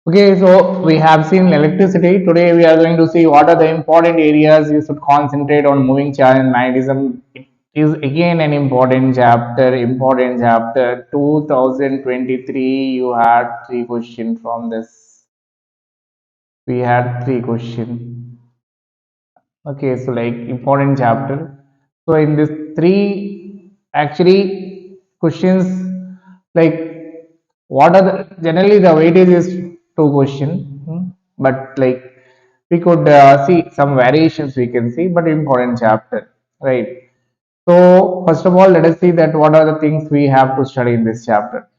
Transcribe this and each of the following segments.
Okay, so we have seen electricity. Today we are going to see what are the important areas you should concentrate on moving charge and magnetism. It is again an important chapter. Important chapter. 2023. You had three questions from this. We had three questions. Okay, so like important chapter. So in this three actually questions, like what are the generally the weightage is two question, but like we could see some variations we can see, but important chapter, right? So first of all, let us see that what are the things we have to study in this chapter.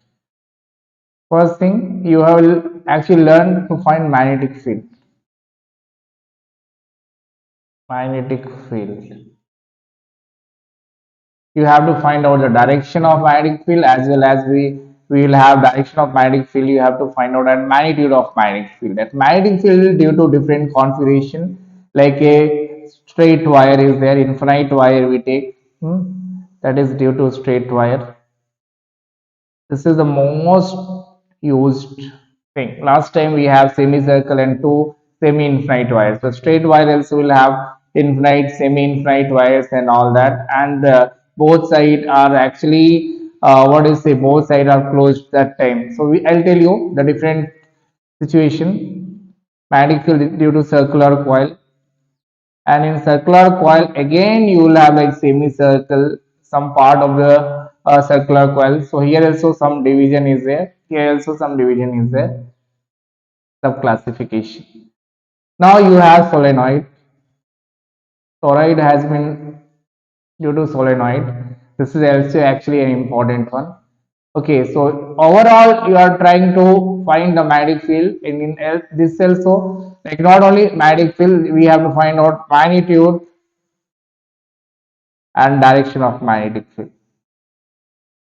First thing, you will actually learn to find magnetic field. Magnetic field. You have to find out the direction of magnetic field, as well as we will have direction of magnetic field. You have to find out that magnitude of magnetic field. That magnetic field due to different configuration, like a straight wire is there, infinite wire we take, that is due to straight wire. This is the most used thing. Last time we have semicircle and two semi-infinite wires. So straight wire also will have infinite, semi-infinite wires and all that. And both sides are actually what is say both sides are closed that time. So I'll tell you the different situation. Magnetic field due to circular coil, and in circular coil again you will have like semicircle, some part of the circular coil. So here also some division is there, here also some division is there, sub classification. Now you have solenoid. Toroid has been due to solenoid. This is also actually an important one. Okay, so overall you are trying to find the magnetic field in this also, like not only magnetic field, we have to find out magnitude and direction of magnetic field,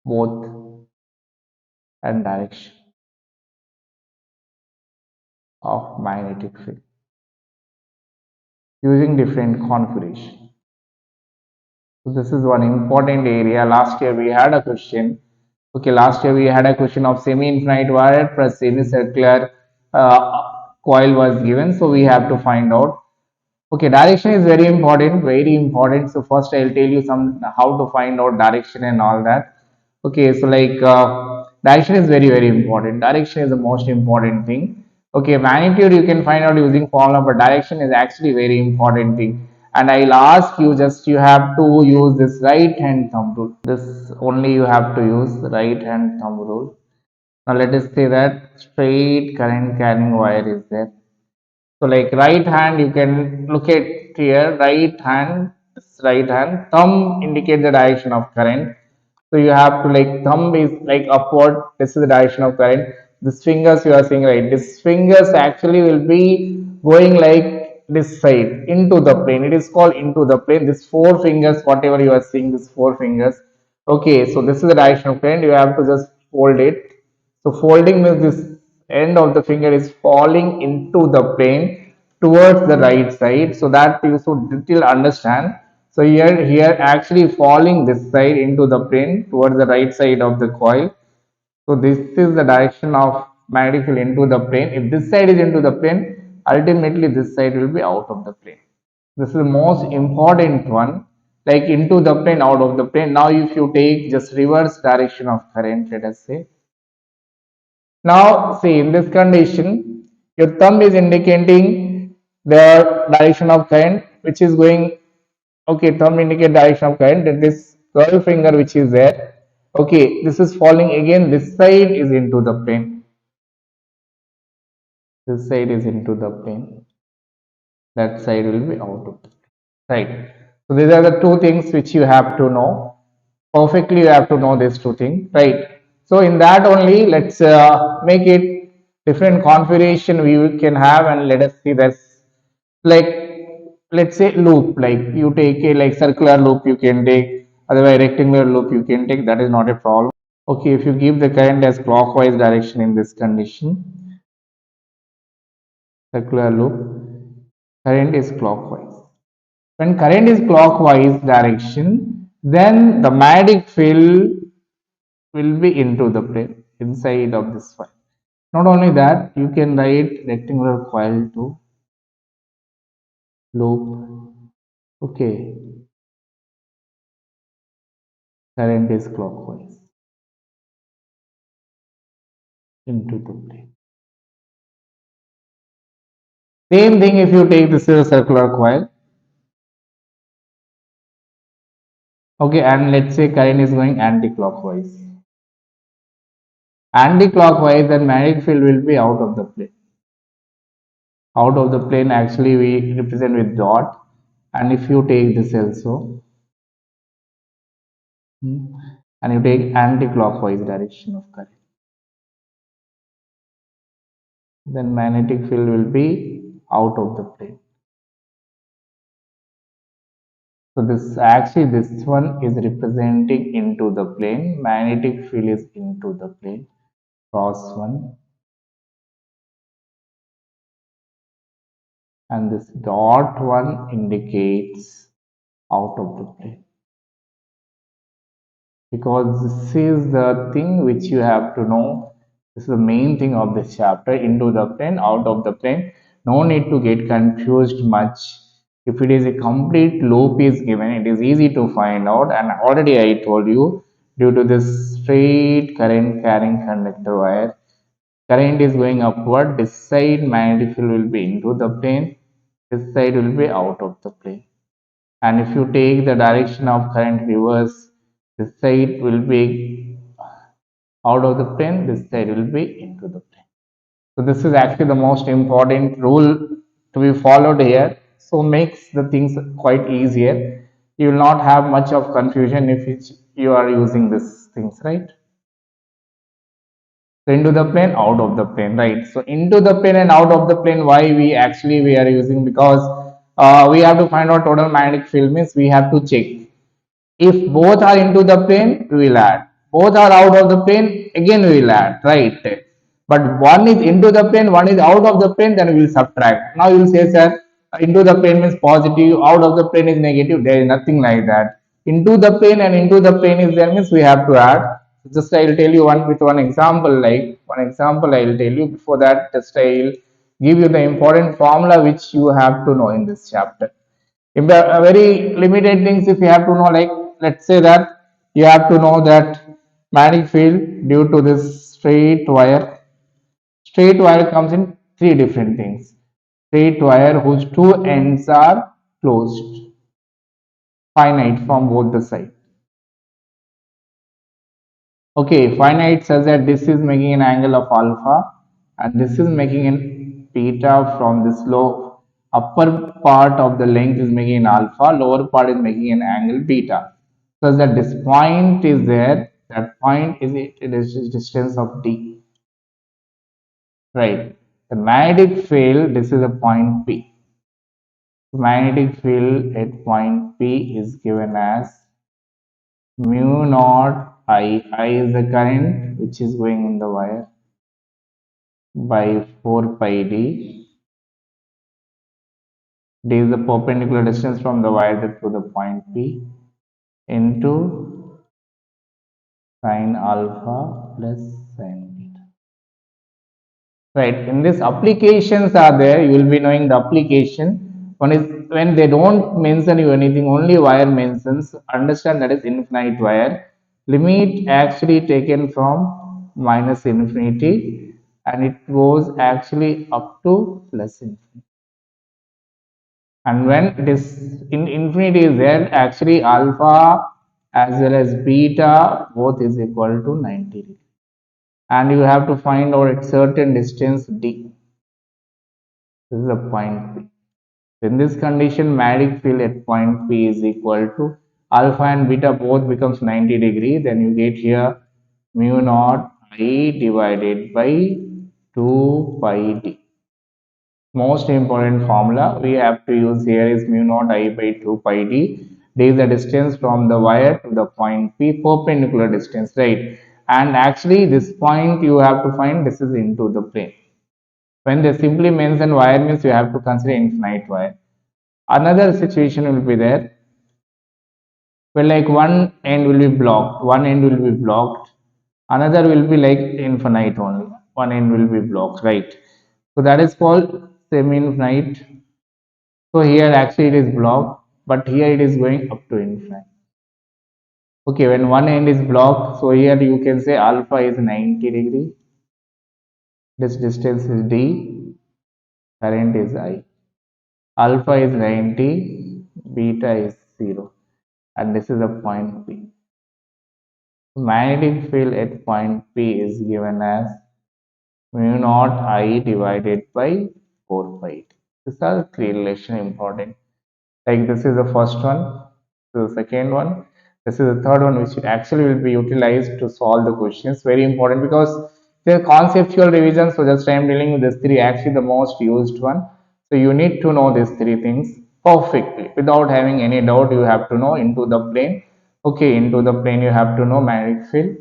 both, and direction of magnetic field using different configuration. So this is one important area. Last year we had a question. Okay, last year we had a question of semi-infinite wire plus semicircular coil was given. So we have to find out. Okay, direction is very important, very important. So first I'll tell you some how to find out direction and all that. Okay, so like direction is very important. Direction is the most important thing. Okay, magnitude you can find out using formula, but direction is actually very important thing. And I'll ask you, just you have to use this right hand thumb rule. This only you have to use the right hand thumb rule. Now let us say that straight current carrying wire is there. So like right hand, you can look at here, right hand, thumb indicate the direction of current. So you have to like thumb is like upward, this is the direction of current. This fingers you are seeing right, this fingers actually will be going like this side into the plane. It is called into the plane. This four fingers, whatever you are seeing, this four fingers. Okay, so this is the direction of current. You have to just fold it. So folding means this end of the finger is falling into the plane towards the right side. So that you should still understand. So here actually falling this side into the plane towards the right side of the coil. So this is the direction of magnetic field into the plane. If this side is into the plane, ultimately this side will be out of the plane. This is the most important one, like into the plane, out of the plane. Now if you take just reverse direction of current, let us say. Now see, in this condition, your thumb is indicating the direction of current which is going. Okay, thumb indicate direction of current, and this curl finger which is there. Okay, this is falling again, this side is into the plane. This side is into the plane. That side will be out of the plane. Right. So these are the two things which you have to know. Perfectly you have to know these two things, right? So in that only, let's make it different configuration we can have, and let us see this. Like let's say loop, like you take a like circular loop you can take, otherwise rectangular loop you can take, that is not a problem. Okay, if you give the current as clockwise direction in this condition, circular loop, current is clockwise. When current is clockwise direction, then the magnetic field will be into the plane inside of this file. Not only that, you can write rectangular coil to loop. Okay, current is clockwise into the plane. Same thing if you take this is a circular coil. Okay, and let's say current is going anti-clockwise. Anti-clockwise, then magnetic field will be out of the plane. Out of the plane actually we represent with dot, and if you take this also, and you take anti-clockwise direction of current, then magnetic field will be out of the plane. So this one is representing into the plane, magnetic field is into the plane, cross one, and this dot one indicates out of the plane. Because this is the thing which you have to know. This is the main thing of this chapter. Into the plane, out of the plane. No need to get confused much. If it is a complete loop is given, it is easy to find out, and already I told you, due to this straight current carrying conductor wire, current is going upward, this side magnetic field will be into the plane, this side will be out of the plane. And if you take the direction of current reverse, this side will be out of the plane, this side will be into the plane. So this is actually the most important rule to be followed here. So makes the things quite easier. You will not have much of confusion if you are using these things, right? So into the plane, out of the plane, right? So into the plane and out of the plane, why we are using, because we have to find out total magnetic field, means we have to check. If both are into the plane, we will add. Both are out of the plane, again we will add, right? But one is into the plane, one is out of the plane, then we will subtract. Now you will say, sir, into the plane means positive, out of the plane is negative. There is nothing like that. Into the plane and into the plane is there, means we have to add. Just I will tell you one with one example. Like one example, I will tell you. Before that, just I will give you the important formula which you have to know in this chapter. If very limited things, if you have to know, like let's say that you have to know that magnetic field due to this straight wire comes in three different things. Straight wire whose two ends are closed, finite from both the sides. Okay, finite says that this is making an angle of alpha and this is making an beta. From this low upper part of the length is making an alpha, lower part is making an angle beta. So that this point is there, that point is it is distance of d, right? The magnetic field, this is a point P. Magnetic field at point P is given as mu naught I. I is the current which is going in the wire by 4 pi d. D is the perpendicular distance from the wire to the point P into sine alpha plus sine beta. Right, in this applications are there, you will be knowing the application. One is when they don't mention you anything, only wire mentions, understand that is infinite wire. Limit actually taken from minus infinity and it goes actually up to plus infinity. And when it is in infinity is there, actually alpha as well as beta both is equal to 90 degrees. And you have to find out at certain distance d. This is the point P. In this condition, magnetic field at point P is equal to alpha and beta both becomes 90 degree. Then you get here mu naught I divided by 2 pi d. Most important formula we have to use here is mu naught I by 2 pi d. D is the distance from the wire to the point P, perpendicular distance, right? And actually this point you have to find, this is into the plane. When they simply mention wire means you have to consider infinite wire. Another situation will be there where like one end will be blocked, another will be like infinite only. one end will be blocked, right? So that is called semi-infinite. So here actually it is blocked, but here it is going up to infinite. Okay, when one end is blocked, so here you can say alpha is 90 degree, this distance is d, current is I. Alpha is 90, beta is 0, and this is the point P. Magnetic field at point P is given as mu naught I divided by 4 pi. These are three relation important. Like this is the first one, this is the second one, this is the third one, which actually will be utilized to solve the questions. Very important because they're conceptual revision. So just I am dealing with these three, actually the most used one. So you need to know these three things perfectly without having any doubt. You have to know into the plane. Okay, into the plane you have to know magnetic field,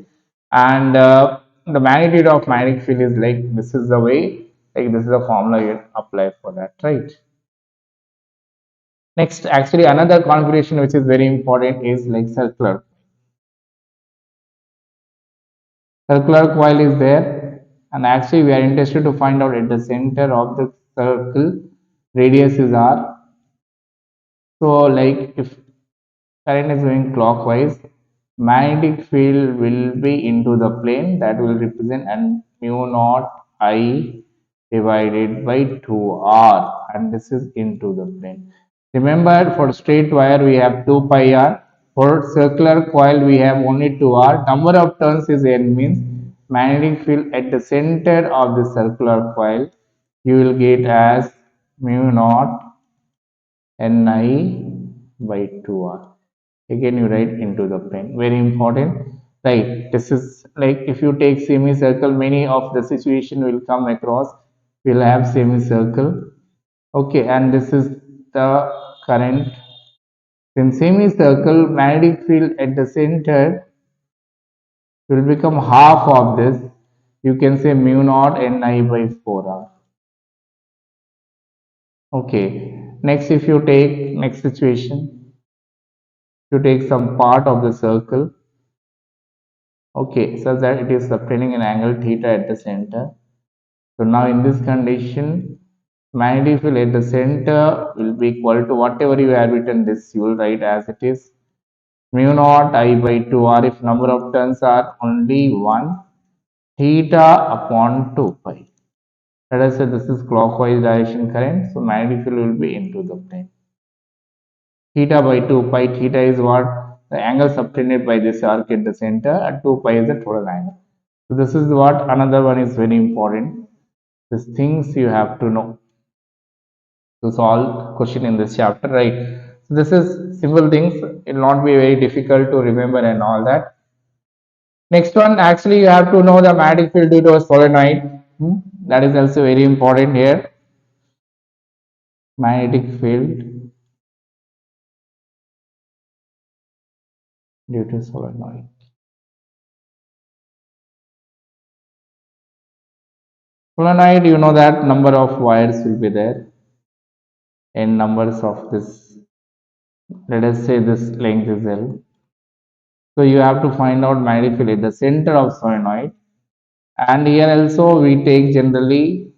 and the magnitude of magnetic field is like this is the way, like this is the formula you apply for that, right? Next, actually, another configuration which is very important is like circular. Circular coil is there, and actually, we are interested to find out at the center of the circle, radius is r. So, like if current is going clockwise, magnetic field will be into the plane that will represent and mu naught I divided by 2r, and this is into the plane. Remember, for straight wire we have 2 pi r, for circular coil we have only 2r. Number of turns is n, means magnetic field at the center of the circular coil you will get as mu naught Ni by 2r. Again, you write into the plane. Very important. Right. This is like if you take semicircle, many of the situation will come across. We'll have semicircle. Okay, and this is the current. In semicircle, magnetic field at the center will become half of this. You can say mu naught Ni by 4r. Okay. Next, if you take next situation, you take some part of the circle, okay, such that it is subtending an angle theta at the center. So now in this condition, magnetic field at the center will be equal to whatever you have written, this you will write as it is mu naught I by 2r if number of turns are only 1, theta upon 2 pi. Let us say this is clockwise direction current, so magnetic field will be into the plane. Theta by 2 pi, theta is what? The angle subtended by this arc at the center, and 2 pi is the total angle. So this is what another one is very important. These things you have to know to solve question in this chapter, right? So this is simple things. It will not be very difficult to remember and all that. Next one, actually you have to know the magnetic field due to a solenoid. That is also very important here. Magnetic field due to solenoid. Solenoid, you know that number of wires will be there, n numbers of this. Let us say this length is L. So you have to find out magnetic field at the center of solenoid. And here also we take generally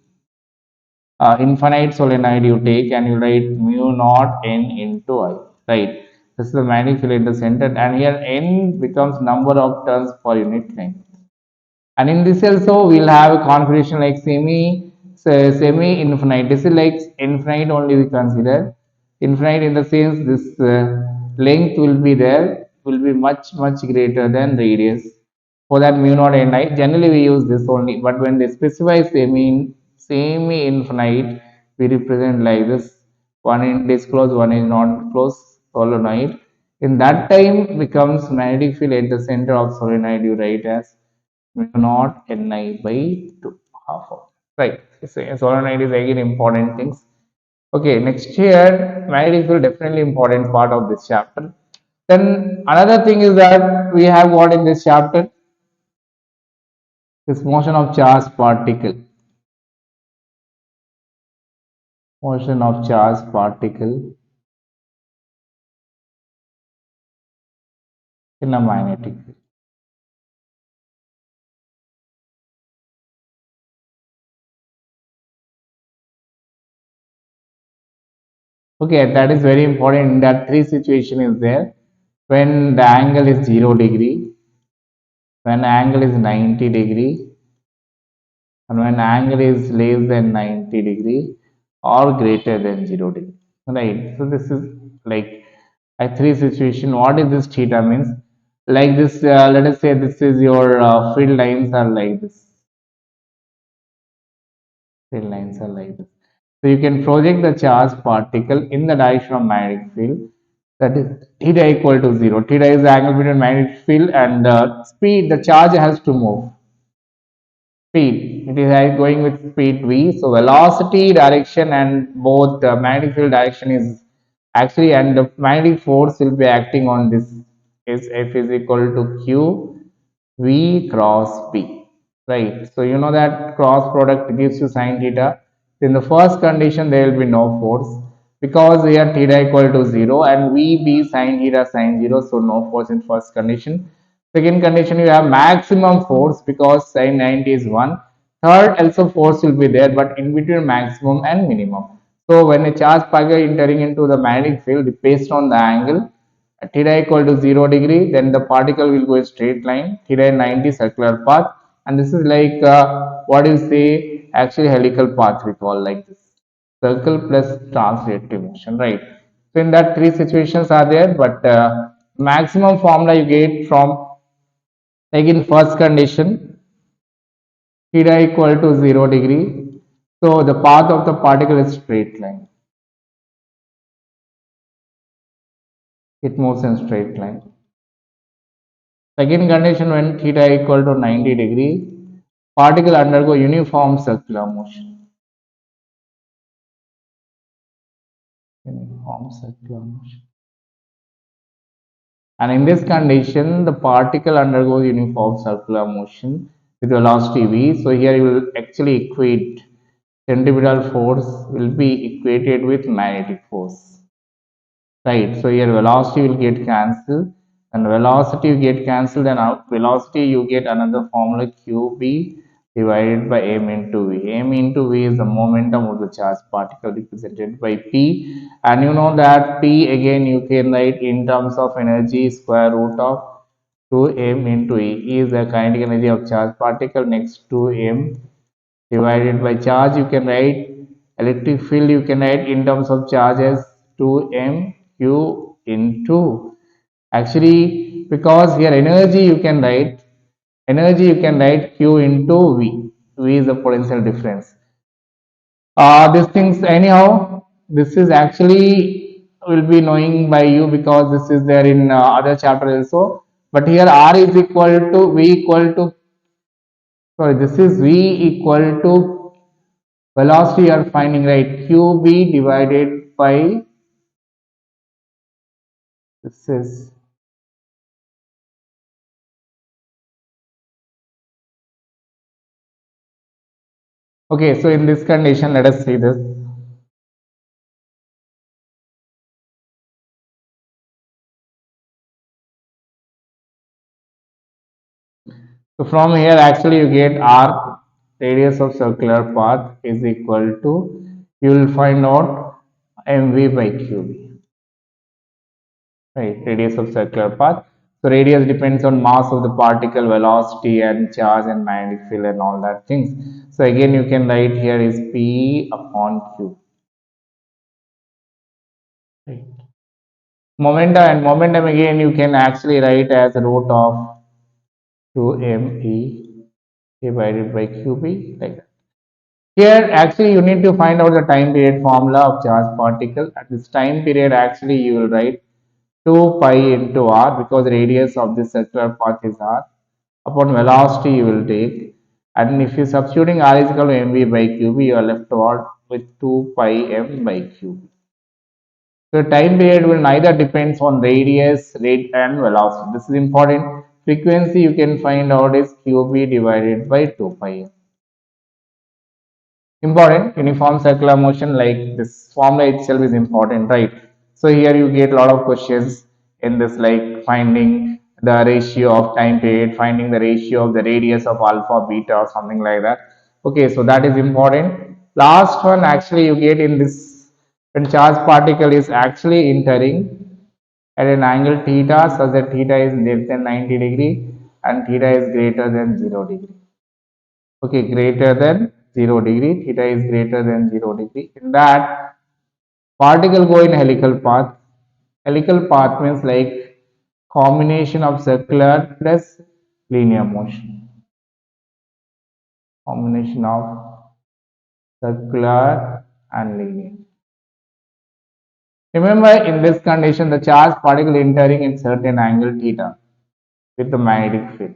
infinite solenoid you take, and you write mu naught n into I, right? This is the magnetic field at the center, and here n becomes number of turns per unit length. And in this also we'll have a configuration like semi infinite. This is like infinite only we consider. Infinite in the sense this length will be there, will be much greater than radius. For that mu naught n I, generally we use this only, but when they specify semi infinite, we represent like this. One end is closed, one is not closed solenoid. In that time becomes magnetic field at the center of solenoid, you write as mu naught Ni by 2, half of, right? So solenoid is again important things. Okay, next here, magnetic field definitely important part of this chapter. Then another thing is that we have what in this chapter, this motion of charged particle. Motion of charged particle in a magnetic field. Okay, that is very important. In that three situation is there when the angle is 0 degree, when angle is 90 degree, and when angle is less than 90 degree or greater than 0 degree. Right. So this is like a three situation. What is this theta means? Like this, let us say this is your field lines are like this. Field lines are like this. So you can project the charged particle in the direction of magnetic field. That is theta equal to 0. Theta is the angle between magnetic field and speed. The charge has to move. Speed. It is going with speed v. So velocity, direction, and both the magnetic field direction is actually, and the magnetic force will be acting on this is F is equal to Q V cross P. Right. So you know that cross product gives you sine theta. In the first condition, there will be no force because here theta equal to 0 and V be sine theta sine 0. So no force in first condition. Second condition, you have maximum force because sine 90 is 1. Third, also force will be there, but in between maximum and minimum. So when a charge particle entering into the magnetic field based on the angle, theta equal to 0 degree, then the particle will go a straight line, theta 90 circular path, and this is like what you say, actually helical path we call like this, circle plus translative motion, right? So in that three situations are there, but maximum formula you get from, like in first condition, theta equal to 0 degree. So the path of the particle is straight line. It moves in straight line. Second condition, when theta equal to 90 degree, particle undergo uniform circular motion. Uniform circular motion. And in this condition, the particle undergoes uniform circular motion with velocity v. So here you will actually equate centripetal force will be equated with magnetic force. Right. So here velocity will get cancelled, and velocity you get cancelled, and out velocity you get another formula qb divided by m into v. M into v is the momentum of the charged particle represented by p, and you know that p again you can write in terms of energy square root of 2m into e is the kinetic energy of charged particle next to m divided by charge. You can write electric field, you can write in terms of charge as 2mq into, actually because here energy you can write q into v is the potential difference. These things anyhow, this is actually will be knowing by you because this is there in other chapter also, but here r is equal to v equal to, sorry, this is v equal to velocity you are finding, right, qb divided by, this is, okay. So in this condition, let us see this. So from here actually you get r, radius of circular path is equal to, you will find out mv by qb, right, radius of circular path. So radius depends on mass of the particle, velocity and charge and magnetic field and all that things. So again you can write here is p upon q, right. Momentum, and momentum again you can actually write as root of 2me divided by qb, like that. Here actually you need to find out the time period formula of charged particle. At this time period actually you will write 2 pi into r because radius of this circular path is r. Upon velocity you will take, and if you substituting r is equal to mv by qb, you are left out with 2 pi m by qb. So time period will neither depends on radius, rate and velocity. This is important. Frequency you can find out is qb divided by 2 pi. Important, uniform circular motion, like this formula itself is important, right? So here you get a lot of questions in this, like finding the ratio of time period, finding the ratio of the radius of alpha, beta or something like that. Okay, so that is important. Last one actually you get in this when charged particle is actually entering at an angle theta such that theta is less than 90 degree and theta is greater than 0 degree. Okay, greater than 0 degree, theta is greater than 0 degree. In that, particle go in helical path. Helical path means like combination of circular plus linear motion. Combination of circular and linear. Remember, in this condition, the charged particle entering in certain angle theta with the magnetic field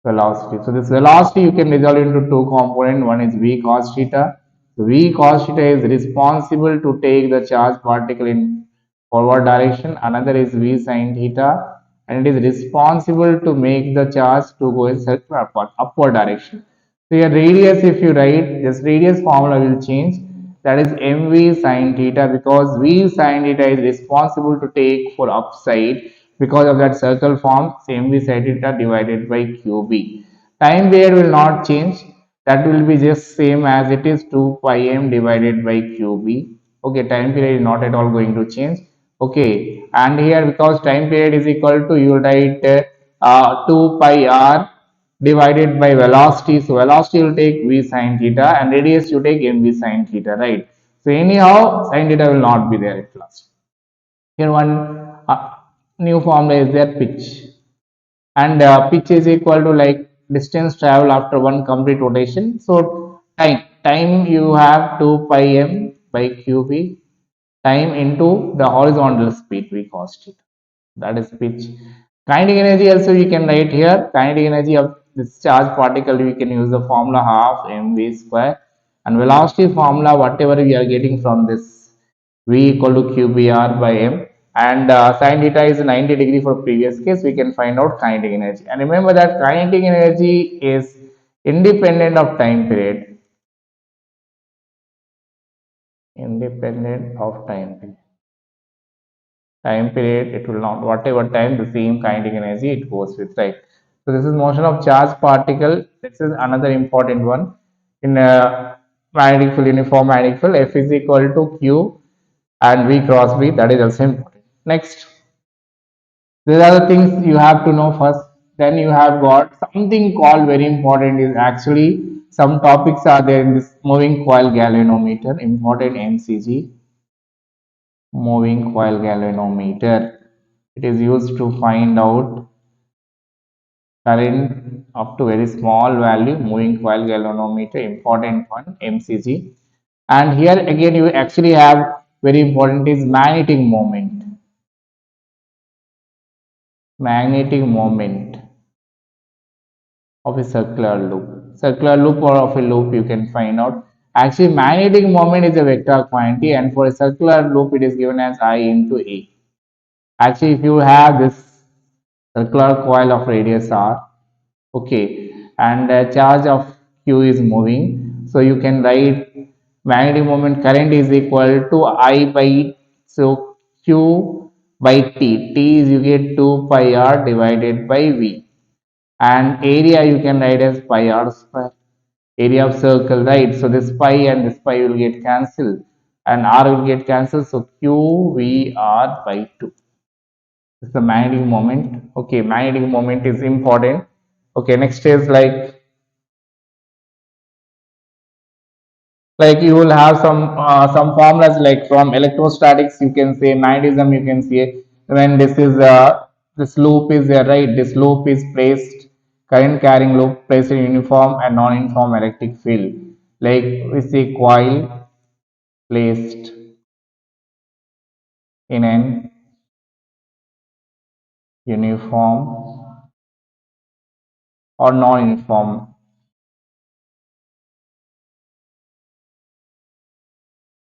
velocity. So this velocity you can resolve into two components. One is v cos theta. So v cos theta is responsible to take the charged particle in forward direction. Another is v sin theta, and it is responsible to make the charge to go in circular upward direction. So your radius, if you write, this radius formula will change. That is mv sin theta, because v sin theta is responsible to take for upside because of that circle form, mv sin theta divided by qb. Time period will not change. That will be just same as it is 2 pi m divided by qb. Okay, time period is not at all going to change. Okay, and here because time period is equal to, you write 2 pi r divided by velocity. So velocity will take v sin theta and radius you take mv sin theta, right? So anyhow, sin theta will not be there at last. Here one new formula is there, pitch, and pitch is equal to like distance travel after one complete rotation. So time you have 2 pi m by qb, time into the horizontal speed v cos theta, that is pitch. Kinetic energy also you can write here. Kinetic energy of this charged particle, we can use the formula half mv square, and velocity formula whatever we are getting from this, v equal to qbr by m, and sin theta is 90 degree for previous case. We can find out kinetic energy, and remember that kinetic energy is independent of time period. Independent of time period. Time period, it will not, whatever time, the same kinetic energy it goes with, right? So this is motion of charged particle. This is another important one in magnetic field, uniform magnetic field. F is equal to q and v cross b, that is also important. Next, these are the things you have to know first. Then you have got something called, very important, is actually some topics are there in this moving coil galvanometer, important mcg. Moving coil galvanometer, it is used to find out current up to very small value. Moving coil galvanometer, important one, mcg. And here again you actually have very important is magnetic moment. Magnetic moment of a circular loop. Circular loop or of a loop you can find out. Actually magnetic moment is a vector quantity, and for a circular loop it is given as I into a. Actually if you have this circular coil of radius r, okay, and charge of q is moving, so you can write magnetic moment current is equal to I by, so q by t is you get 2 pi r divided by v, and area you can write as pi r square, area of circle, right? So this pi and this pi will get cancelled and r will get cancelled, so q v r by 2 is the magnetic moment. Okay, magnetic moment is important. Okay, next is like you will have some formulas like from electrostatics. You can say magnetism, you can say when this is this loop is there, right? This loop is placed, current carrying loop placed in uniform and non-uniform electric field, like we see coil placed in an uniform or non-uniform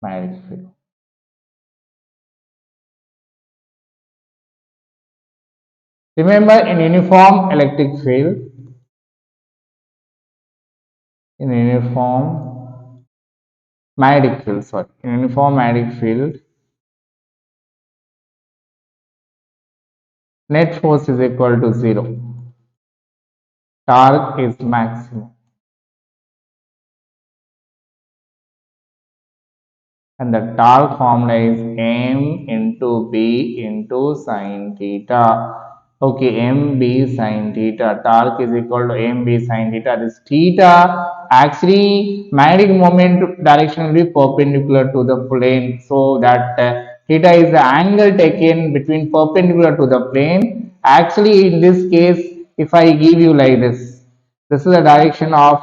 magnetic field. Remember, in uniform electric field, in uniform magnetic field, sorry, in uniform magnetic field, net force is equal to 0. Torque is maximum. and the torque formula is m into b into sine theta. Okay, mb sine theta. Torque is equal to mb sine theta. This theta, actually magnetic moment direction will be perpendicular to the plane, so that theta is the angle taken between perpendicular to the plane. Actually in this case, if I give you like this is the direction of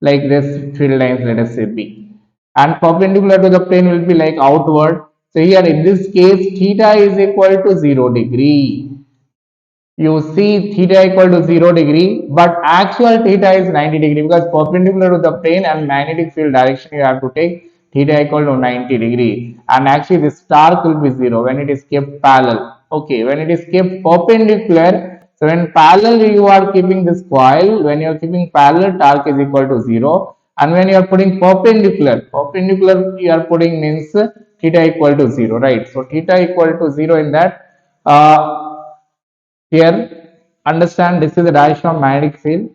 like this field lines, let us say b, and perpendicular to the plane will be like outward. So here in this case theta is equal to 0 degree. You see theta equal to 0 degree, but actual theta is 90 degree, because perpendicular to the plane and magnetic field direction you have to take theta equal to 90 degree. And actually this torque will be 0 when it is kept parallel. Okay, when it is kept perpendicular, so when parallel you are keeping this coil, when you are keeping parallel, torque is equal to 0, and when you are putting perpendicular you are putting means theta equal to 0, right? So theta equal to 0 in that, here, understand this is the direction of magnetic field.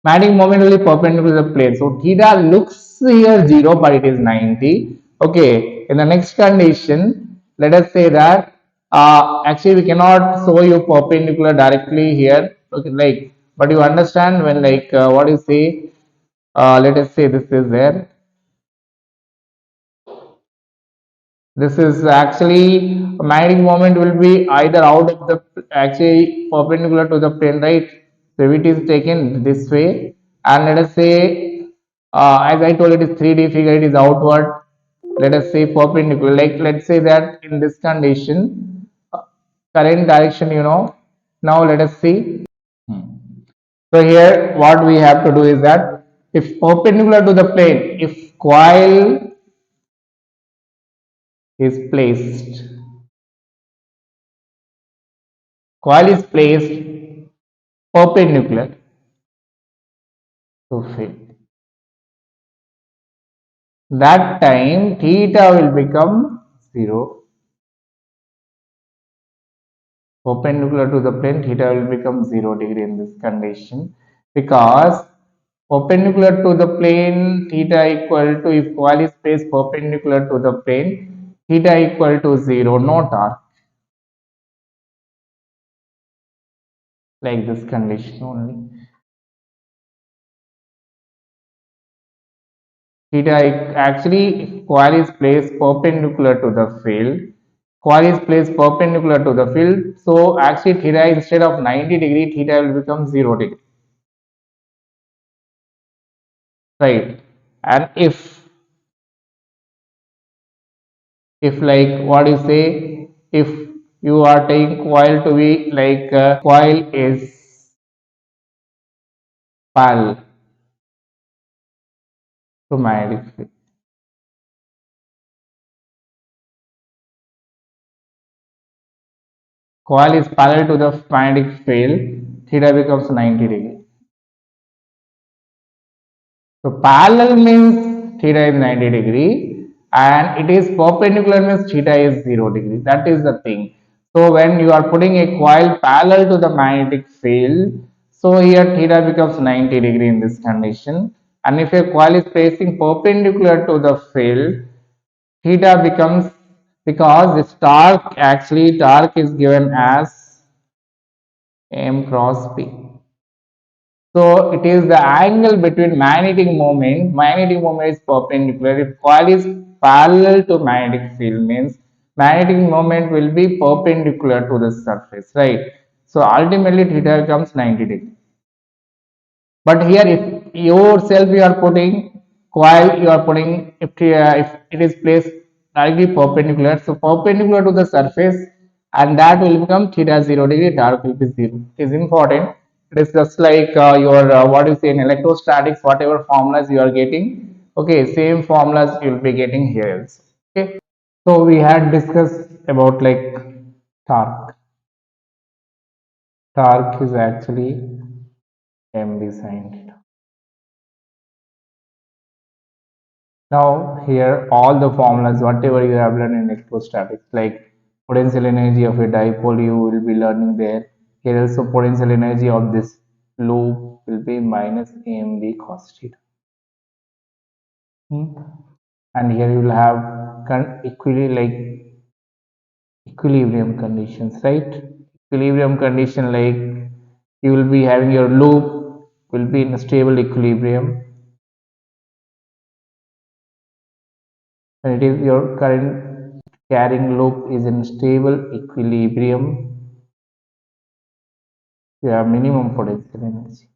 Magnetic moment will be perpendicular to the plane. So theta looks here 0, but it is 90. Okay. In the next condition, let us say that actually we cannot show you perpendicular directly here. Okay, like, but you understand when like what you say. Let us say this is there. This is actually magnetic moment will be either out of the actually perpendicular to the plane, right? So if it is taken this way, and let us say, as I told, it is 3D figure, it is outward. Let us say perpendicular. Like let's say that in this condition, current direction, Now let us see. So here, what we have to do is that if perpendicular to the plane, if coil is placed coil is placed perpendicular to field, that time theta will become 0. Perpendicular to the plane, theta will become 0 degree in this condition, because perpendicular to the plane, theta equal to, if coil is placed perpendicular to the plane, theta equal to 0, no torque, like this condition only. Theta actually, if coil is placed perpendicular to the field, coil is placed perpendicular to the field, so actually theta, instead of 90 degree, theta will become 0 degree, right? And if like what you say, if you are taking coil to be like coil is parallel to magnetic field, coil is parallel to the magnetic field, theta becomes 90 degree. So parallel means theta is 90 degree, and it is perpendicular means theta is 0 degree. That is the thing. So when you are putting a coil parallel to the magnetic field, so here theta becomes 90 degree in this condition. And if a coil is facing perpendicular to the field, theta becomes, because this torque, actually torque is given as m cross p. So it is the angle between magnetic moment. Magnetic moment is perpendicular. If coil is parallel to magnetic field, means magnetic moment will be perpendicular to the surface, right? So ultimately theta becomes 90 degree. But here, if yourself you are putting coil, you are putting, if it is placed directly perpendicular, so perpendicular to the surface, and that will become theta 0 degree, torque will be 0. It is important. It is just like your what you say in electrostatics, whatever formulas you are getting. Okay, same formulas you will be getting here also. Okay, so we had discussed about like torque. Torque is actually mb sin theta. Now here all the formulas whatever you have learned in electrostatics, like potential energy of a dipole, you will be learning there. Here also potential energy of this loop will be minus AMB cos theta. and here you will have equilibrium conditions, right? Equilibrium condition, like you will be having your loop will be in a stable equilibrium, and it is your current carrying loop is in stable equilibrium. You have minimum potential energy,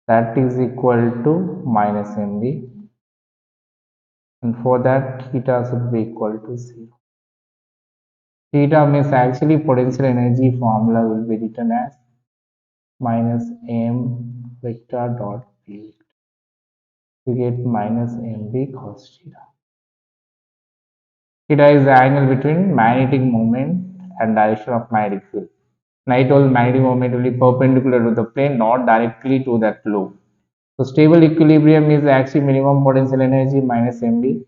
that is equal to minus mv, and for that theta should be equal to 0. Theta means actually potential energy formula will be written as minus m vector dot p. You get minus mv cos theta. Theta is the angle between magnetic moment and direction of magnetic field. And I told magnetic moment will be perpendicular to the plane, not directly to that loop. So stable equilibrium is actually minimum potential energy minus mv,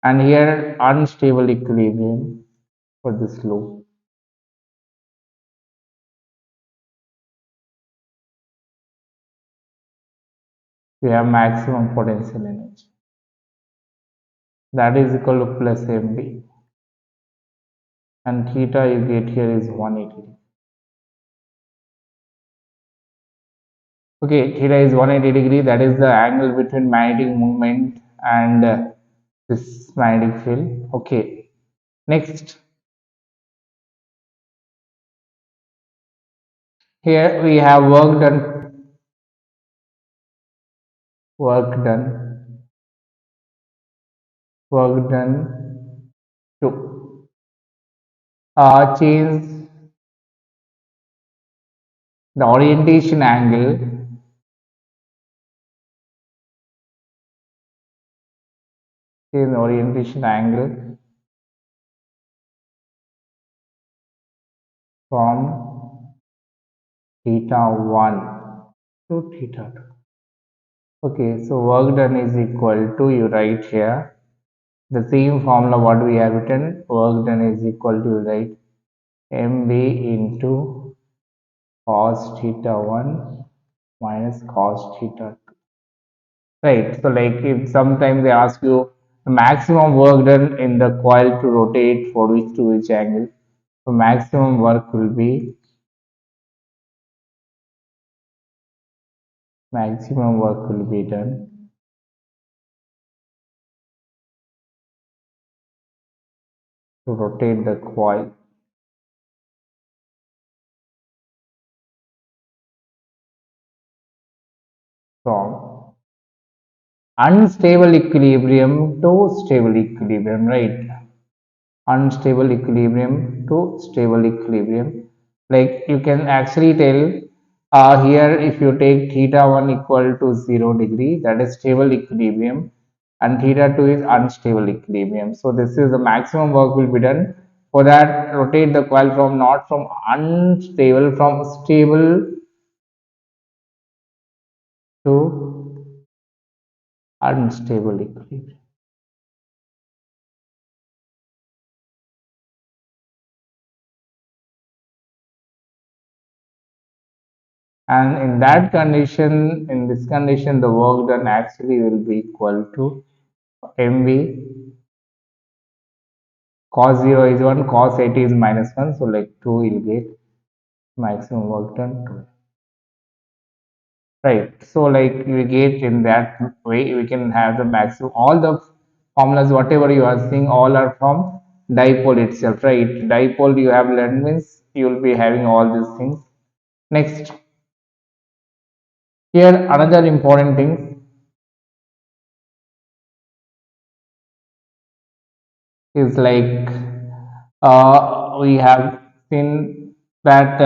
and here unstable equilibrium for this loop. We have maximum potential energy, that is equal to plus mv, and theta you get here is 180. Okay, theta is 180 degree, that is the angle between magnetic moment and this magnetic field. Okay, next, here we have work done, work done to change the orientation angle, change the orientation angle from theta 1 to theta 2. Okay, so work done is equal to, you write here the same formula what we have written, work done is equal to, you write mv into cos theta 1 minus cos theta 2. Right, so like if sometimes they ask you the maximum work done in the coil to rotate for which to which angle, so maximum work will be done to rotate the coil from unstable equilibrium to stable equilibrium, right? Unstable equilibrium to stable equilibrium, like you can actually tell here if you take theta 1 equal to 0 degree, that is stable equilibrium, and theta 2 is unstable equilibrium. So this is the maximum work will be done. For that, rotate the coil from not from unstable, from stable to unstable equilibrium. And in that condition, in this condition, the work done actually will be equal to mv cos 0 is 1, cos 80 is minus 1, so like 2 will get maximum work done 2. Right, so like we get in that way, we can have the maximum, all the formulas, whatever you are seeing, all are from dipole itself, right? Dipole you have learned means you will be having all these things. Next, here another important thing is like we have seen that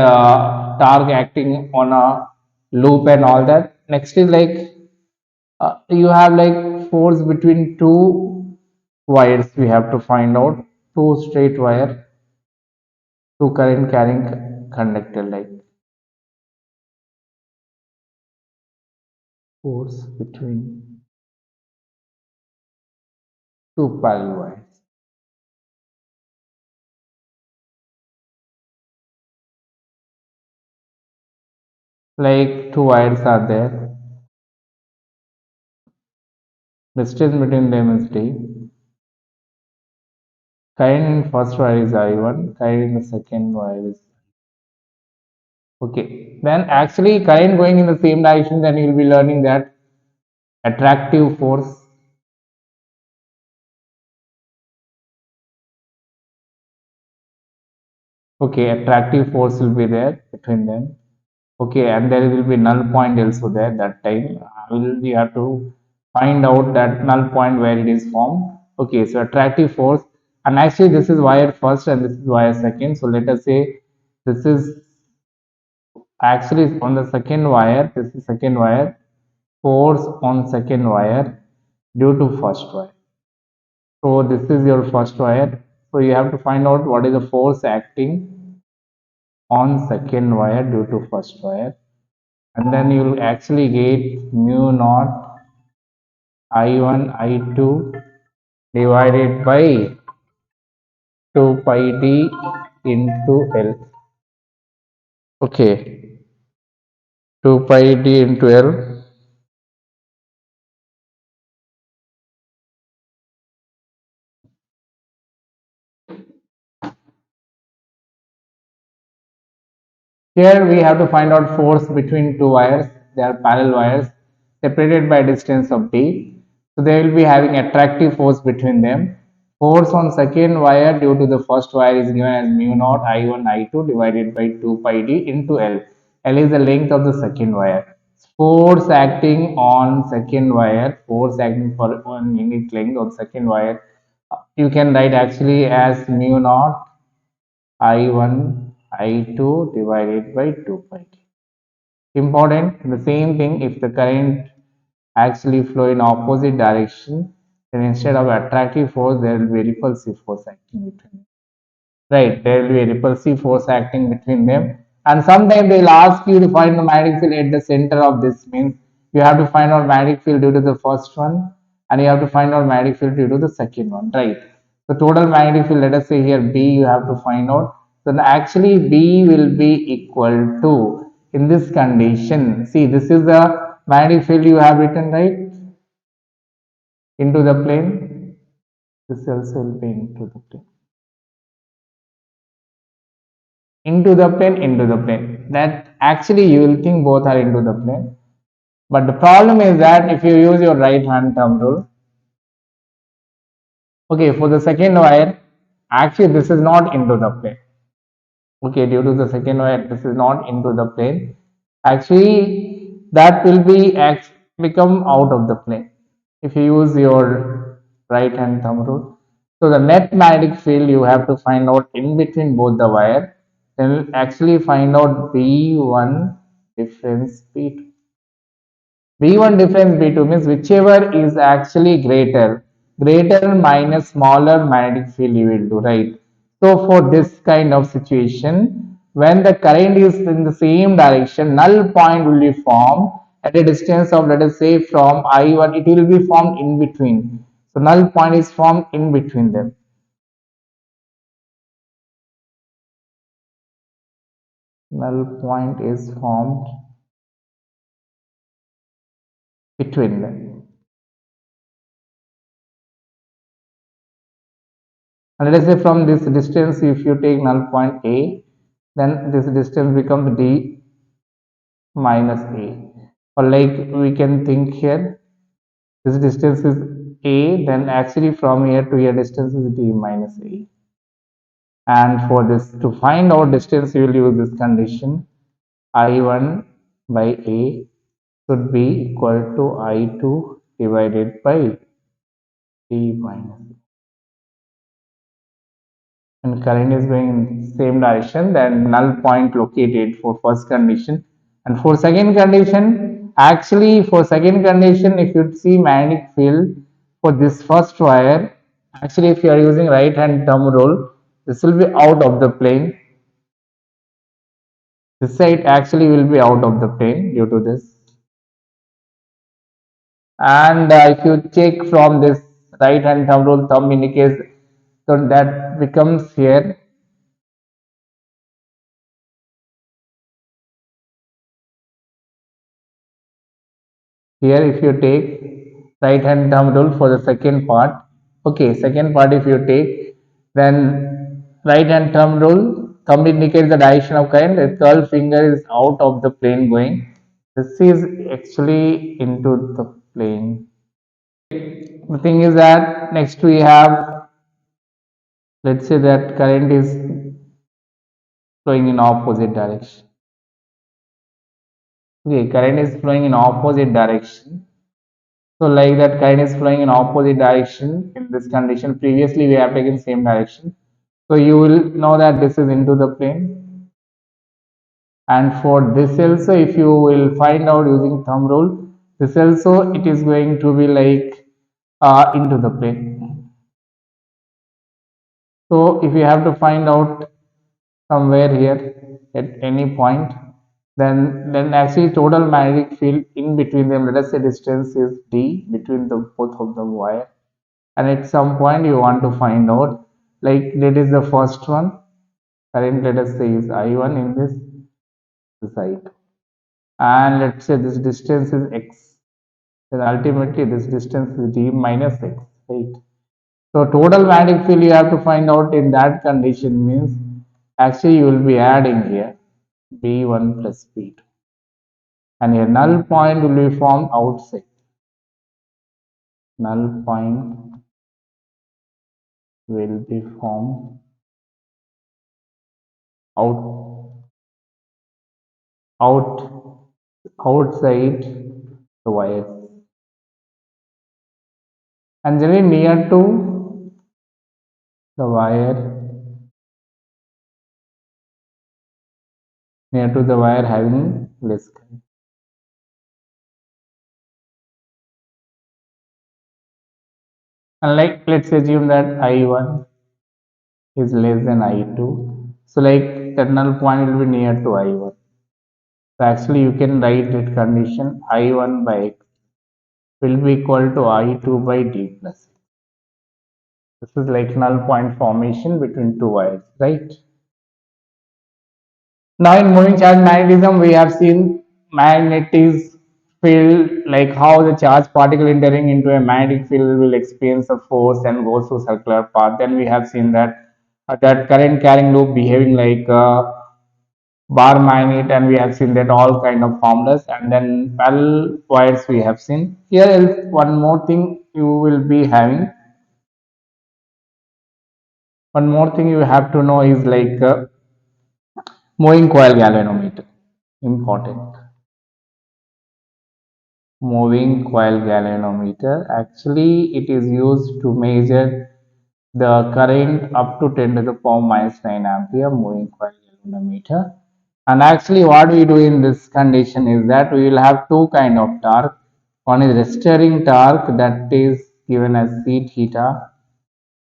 torque acting on a loop and all that. Next is like you have like force between two wires, we have to find out two straight wire, two current carrying conductor, like force between two parallel wires, like two wires are there, Distance between them is D. Current in first wire is I1, current in the second wire is okay. Then actually current going in the same direction, then you will be learning that attractive force. Okay, attractive force will be there between them. Okay, and there will be null point also there that time. We have to find out that null point where it is formed. Okay, so attractive force, and actually this is wire first and this is wire second. So let us say this is actually on the second wire. This is second wire. Force on second wire due to first wire. So this is your first wire. So you have to find out what is the force acting on second wire due to first wire, and then you will actually get mu naught I1 I2 divided by 2 pi d into L. Okay, 2 pi d into L. Here we have to find out force between two wires. They are parallel wires separated by distance of d. So they will be having attractive force between them. Force on second wire due to the first wire is given as mu naught I1 I2 divided by 2 pi d into L. L is the length of the second wire. Force acting on second wire, force acting for 1 unit length on second wire, you can write actually as mu naught I1 I2 divided by 2 pi. Important, the same thing, if the current actually flow in opposite direction, then instead of attractive force there will be repulsive force acting between them. Right, there will be a repulsive force acting between them, and sometimes they will ask you to find the magnetic field at the center of this. Means you have to find out magnetic field due to the first one, and you have to find out magnetic field due to the second one, right? The total magnetic field, let us say here B, you have to find out. Then actually B will be equal to, in this condition, see, this is the magnetic field you have written, right, into the plane. This also will be into the plane, into the plane, that actually you will think both are into the plane, but the problem is that if you use your right hand thumb rule, okay, for the second wire, actually this is not into the plane. Okay, due to the second wire, this is not into the plane. Actually that will be become out of the plane if you use your right hand thumb rule. So the net magnetic field you have to find out in between both the wire, then actually find out B1 difference B2. B1 difference B2 means whichever is actually greater minus smaller magnetic field you will do, right? So for this kind of situation, when the current is in the same direction, null point will be formed at a distance of, let us say, from I1, it will be formed in between. So null point is formed in between them. Null point is formed between them. And let us say from this distance, if you take null point A, then this distance becomes D minus A. Or like we can think here, this distance is A, then actually from here to here distance is D minus A. And for this, to find out distance, you will use this condition. I1 by A should be equal to I2 divided by D minus A. And current is going in same direction, then null point located for first condition. And for second condition, actually for second condition, if you see magnetic field for this first wire, actually if you are using right hand thumb rule, this will be out of the plane. This side actually will be out of the plane due to this. And if you check from this right hand thumb rule, thumb indicates, so that becomes here. Here if you take right hand thumb rule for the second part. Okay, second part if you take, then right hand thumb rule, thumb indicates the direction of current, the curved finger is out of the plane going. This is actually into the plane. The thing is that next we have, let's say that current is flowing in opposite direction. Okay, current is flowing in opposite direction. So like that current is flowing in opposite direction in this condition. Previously we have taken same direction. So you will know that this is into the plane. And for this also, if you will find out using thumb rule, this also it is going to be like into the plane. So if you have to find out somewhere here at any point, then actually total magnetic field in between them, let us say distance is d between the both of the wire, and at some point you want to find out, like that is the first one, current let us say is I1 in this I2, and let's say this distance is x, then ultimately this distance is d minus x, right? So total magnetic field you have to find out in that condition means actually you will be adding here B1 plus B2, and a null point will be formed outside. Null point will be formed out out outside the wires, and generally near to the wire, having less current. And like let's assume that I1 is less than I2, so like that null point will be near to I1. So actually you can write that condition I1 by x will be equal to I2 by d plus. This is like null point formation between two wires, right? Now in moving charge magnetism, we have seen magnetism field, like how the charged particle entering into a magnetic field will experience a force and goes through circular path. Then we have seen that that current carrying loop behaving like bar magnet, and we have seen that all kind of formulas, and then parallel wires we have seen. Here is one more thing you will be having. One more thing you have to know is like moving coil galvanometer. Important. Moving coil galvanometer. Actually, it is used to measure the current up to 10 to the power minus 9 ampere moving coil galvanometer. And actually, what we do in this condition is that we will have two kind of torque. One is restoring torque, that is given as C theta,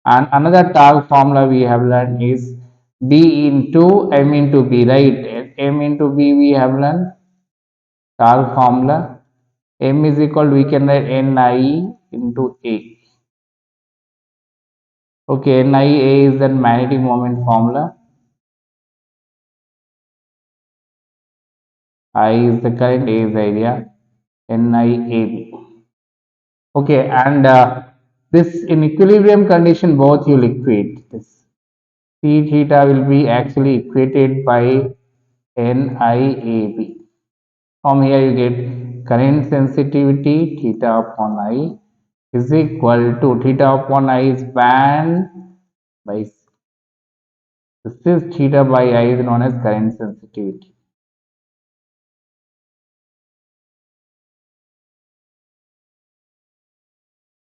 and another torque formula we have learned is B into M into B, right? M into B we have learned torque formula. M is equal, we can write Ni into A. Okay, Nia is the magnetic moment formula. I is the current, A is the area, NIAB. Okay, and this in equilibrium condition, both you will equate this. C theta will be actually equated by NIAB. From here you get current sensitivity theta upon I is equal to theta upon I is band by C. This is theta by I is known as current sensitivity.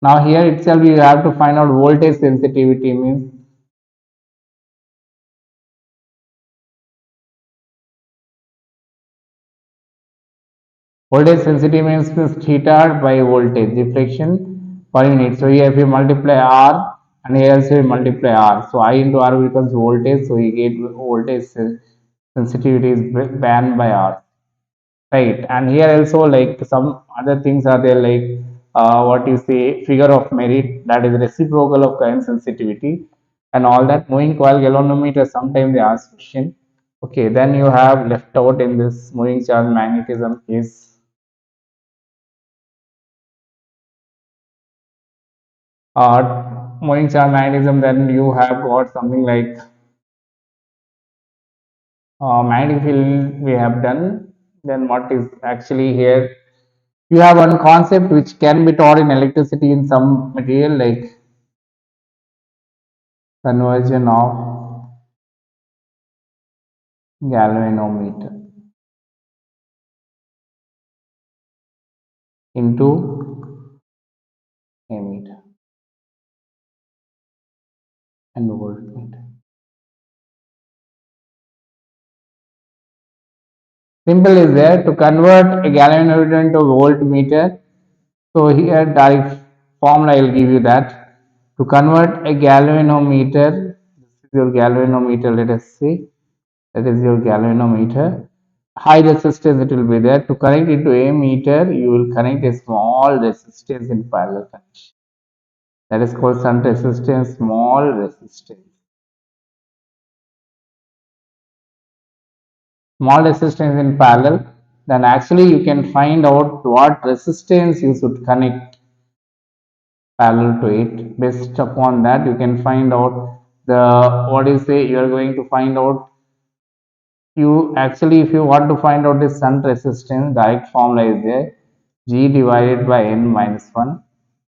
Now here itself you have to find out voltage sensitivity means voltage sensitivity means theta by voltage deflection per unit. So here if you multiply R, and here also you multiply R, so I into R becomes voltage, so you get voltage sensitivity is band by R, right? And here also like some other things are there, like what you say figure of merit, that is reciprocal of current sensitivity and all that. Moving coil galvanometer, sometimes they ask question. Okay, then you have left out in this moving charge magnetism is moving charge magnetism, then you have got something like magnetic field we have done. Then what is actually here, you have one concept which can be taught in electricity in some material, like conversion of galvanometer into ammeter and voltmeter. Simple is there to convert a galvanometer into voltmeter. So here direct formula I will give you that. To convert a galvanometer, this is your galvanometer, let us see, that is your galvanometer. High resistance it will be there. To connect it to a meter, you will connect a small resistance in parallel connection. That is called shunt resistance, small resistance. Small resistance in parallel, then actually you can find out what resistance you should connect parallel to it. Based upon that, you can find out the what is say you are going to find out. You actually, if you want to find out the shunt resistance, direct formula is there, G divided by N minus 1.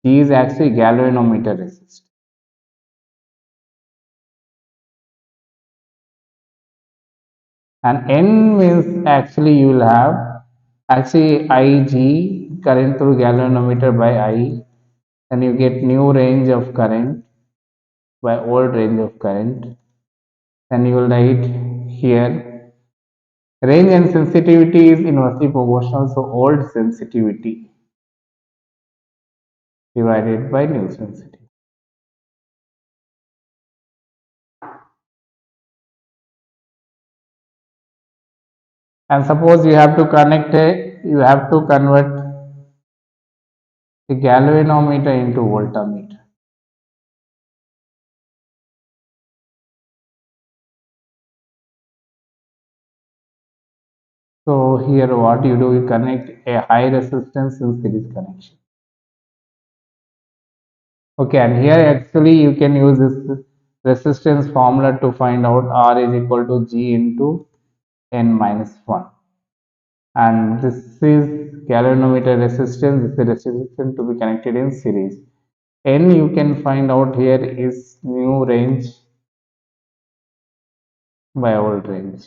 G is actually galvanometer resistance. And N means actually you will have actually Ig current through galvanometer by I, and you get new range of current by old range of current. Then you will write here range and sensitivity is inversely proportional, so old sensitivity divided by new sensitivity. And suppose you have to you have to convert a galvanometer into voltmeter. So here what you do, you connect a high resistance in series connection. Okay, and here actually you can use this resistance formula to find out R is equal to G into N minus 1. And this is galvanometer resistance, this is the resistance to be connected in series. N you can find out here is new range by old range.